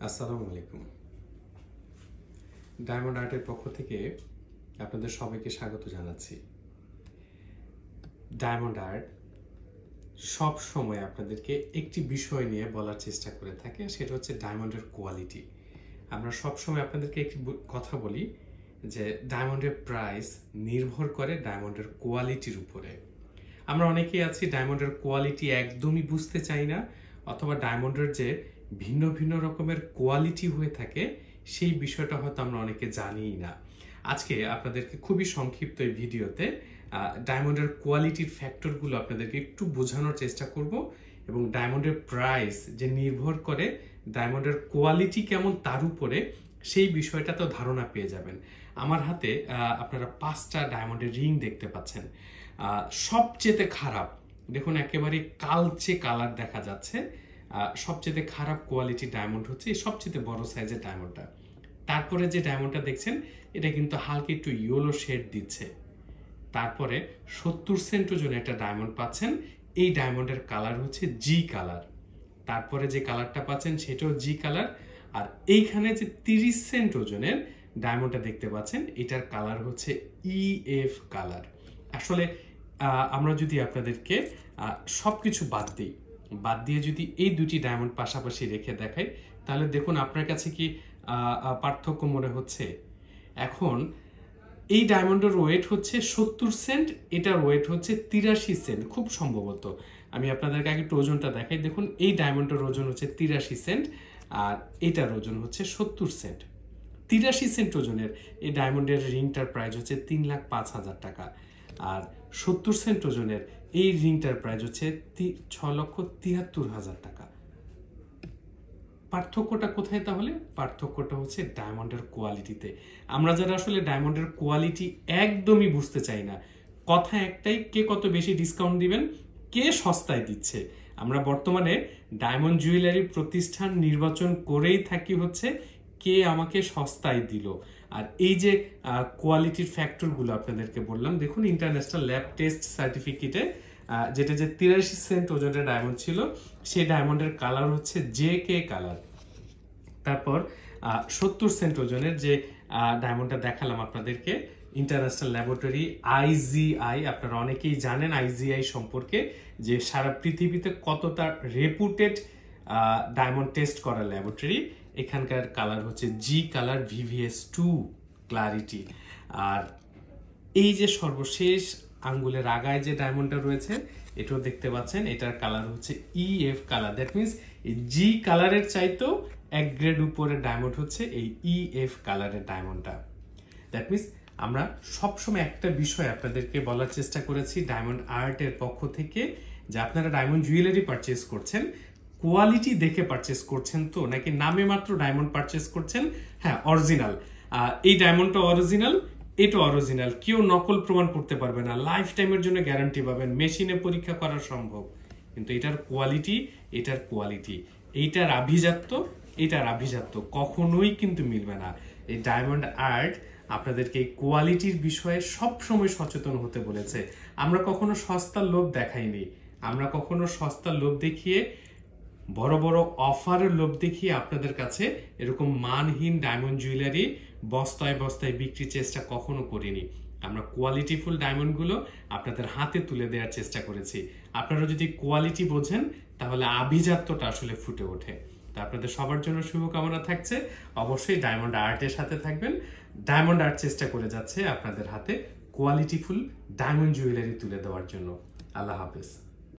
আসসালামু আলাইকুম। ডায়মন্ড আর্টের পক্ষ থেকে আপনাদের সবাইকে স্বাগত জানাচ্ছি। ডায়মন্ড আর্ট সব সময় আপনাদেরকে একটি বিষয় নিয়ে বলার চেষ্টা করে থাকে, সেটা হচ্ছে ডায়মন্ডের কোয়ালিটি। আমরা সব সময় আপনাদেরকে একটি কথা বলি যে ডায়মন্ডের প্রাইস নির্ভর করে ডায়মন্ডের কোয়ালিটির উপরে। আমরা অনেকেই আছি ডায়মন্ডের কোয়ালিটি একদমই বুঝতে চাই না, অথবা ডায়মন্ডের যে ভিন্ন ভিন্ন রকমের কোয়ালিটি হয়ে থাকে সেই বিষয়টা হয়তো আমরা অনেকে জানিই না। আজকে আপনাদেরকে খুবই সংক্ষিপ্ত এই ভিডিওতে ডায়মন্ডের কোয়ালিটির ফ্যাক্টরগুলো আপনাদেরকে একটু বোঝানোর চেষ্টা করব, এবং ডায়মন্ডের প্রাইস যে নির্ভর করে ডায়মন্ডের কোয়ালিটি কেমন তার উপরে, সেই বিষয়টা তো ধারণা পেয়ে যাবেন। আমার হাতে আপনারা 5টা ডায়মন্ডের রিং দেখতে পাচ্ছেন। সবচেয়ে খারাপ, দেখুন একেবারে কালচে কালার দেখা যাচ্ছে। সবচেয়ে খারাপ কোয়ালিটির ডায়মন্ড হচ্ছে এই সবচেয়ে বড় সাইজের ডায়মন্ডটা। তারপরে যে ডায়মন্ডটা দেখছেন এটা কিন্তু হালকা একটু ইয়েলো শেড দিচ্ছে। তারপরে 70 সেন্ট ওজনে একটা ডায়মন্ড পাচ্ছেন, এই ডায়মন্ডের কালার হচ্ছে জি কালার। তারপরে যে কালারটা পাচ্ছেন সেটাও জি কালার। আর এইখানে যে 30 সেন্ট ওজনের ডায়মন্ডটা দেখতে পাচ্ছেন এটার কালার হচ্ছে ইএফ কালার। আসলে আমরা যদি আপনাদেরকে সবকিছু বাদ দিয়ে যদি এই দুটি ডায়মন্ড পাশাপাশি রেখে দেখাই, তাহলে দেখুন আপনার কাছে কি পার্থক্য মনে হচ্ছে? এখন এই ডায়মন্ডের ওয়েট হচ্ছে 70 সেন্ট, এটার ওয়েট হচ্ছে 83 সেন্ট খুব সম্ভবত। আমি আপনাদেরকে আগে একটু ওজনটা দেখাই। দেখুন এই ডায়মন্ডের ওজন হচ্ছে 83 সেন্ট আর এটার ওজন হচ্ছে 70 সেন্ট। 83 সেন্ট ওজনের এই ডায়মন্ডের রিংটার প্রাইস হচ্ছে 3,05,000 টাকা, আর 70 সেন্ট ওজনের এই রিংটার প্রাইস হচ্ছে 6,73,000 টাকা। পার্থক্যটা কোথায় তাহলে? পার্থক্যটা হচ্ছে ডায়মন্ডের কোয়ালিটিতে। আমরা যারা আসলে ডায়মন্ডের কোয়ালিটি একদমই বুঝতে চাই না, কথা একটাই, কে কত বেশি ডিসকাউন্ট দিবেন, কে সস্তায় দিচ্ছে। আমরা বর্তমানে ডায়মন্ড জুয়েলারি প্রতিষ্ঠান নির্বাচন করেই থাকি হচ্ছে কে আমাকে সস্তায় দিল। আর এই যে কোয়ালিটির ফ্যাক্টরগুলো আপনাদেরকে বললাম, দেখুন ইন্টারন্যাশনাল ল্যাব টেস্ট সার্টিফিকেটে যেটা যে 83 সেন্ট ওজনের ডায়মন্ড ছিল, সেই ডায়মন্ডের কালার হচ্ছে জে কে কালার। তারপর 70 সেন্ট ওজনের যে ডায়মন্ডটা দেখালাম আপনাদেরকে, ইন্টারন্যাশনাল ল্যাবরেটরি আইজিআই, আপনারা অনেকেই জানেন আইজিআই সম্পর্কে, যে সারা পৃথিবীতে কতটা রেপুটেড ডায়মন্ড টেস্ট করা ল্যাবরেটরি। এখানকার কালার হচ্ছে জি কালার VVS2 ক্লারিটি। আর এই যে সর্বশেষ আঙ্গুলের আগায় যে ডায়মন্ডটা রয়েছে এটাও দেখতে পাচ্ছেন, এটার কালার হচ্ছে ইএফ কালার। দ্যাট মিনস এই জি কালারের চাইতেও এক গ্রেড উপরে ডায়মন্ড হচ্ছে এই ইএফ কালারের ডায়মন্ডটা। দ্যাট মিনস আমরা সবসময় একটা বিষয় আপনাদেরকে বলার চেষ্টা করেছি ডায়মন্ড আর্টের পক্ষ থেকে, যে আপনারা ডায়মন্ড জুয়েলারি পারচেস করছেন, কোয়ালিটি দেখে পারচেস করছেন তো, নাকি নামে মাত্র ডায়মন্ড পারচেস করছেন? হ্যাঁ, অরিজিনাল, এই ডায়মন্ডটা অরিজিনাল, এটা অরিজিনাল, কেউ নকল প্রমাণ করতে পারবে না, লাইফ টাইমের জন্য গ্যারান্টি পাবেন, মেশিনে পরীক্ষা করা সম্ভব। কিন্তু এটার কোয়ালিটি, এইটার আভিজাত্য কখনোই কিন্তু মিলবে না। এই ডায়মন্ড আর্ট আপনাদেরকে এই কোয়ালিটির বিষয়ে সব সময় সচেতন হতে বলেছে। আমরা কখনো সস্তার লোভ দেখাইনি, আমরা কখনো সস্তার লোভ দেখিয়ে, বড় বড় অফারের লোভ দেখিয়ে আপনাদের কাছে এরকম মানহীন ডায়মন্ড জুয়েলারি বস্তায় বস্তায় বিক্রির চেষ্টা কখনো করিনি। আমরা কোয়ালিটিফুল ডায়মন্ডগুলো আপনাদের হাতে তুলে দেওয়ার চেষ্টা করেছি। আপনারা যদি কোয়ালিটি বোঝেন তাহলে আভিজাত্যটা আসলে ফুটে ওঠে। তা আপনাদের সবার জন্য শুভকামনা থাকছে, অবশ্যই ডায়মন্ড আর্টের সাথে থাকবেন। ডায়মন্ড আর্ট চেষ্টা করে যাচ্ছে আপনাদের হাতে কোয়ালিটিফুল ডায়মন্ড জুয়েলারি তুলে দেওয়ার জন্য। আল্লাহ হাফেজ।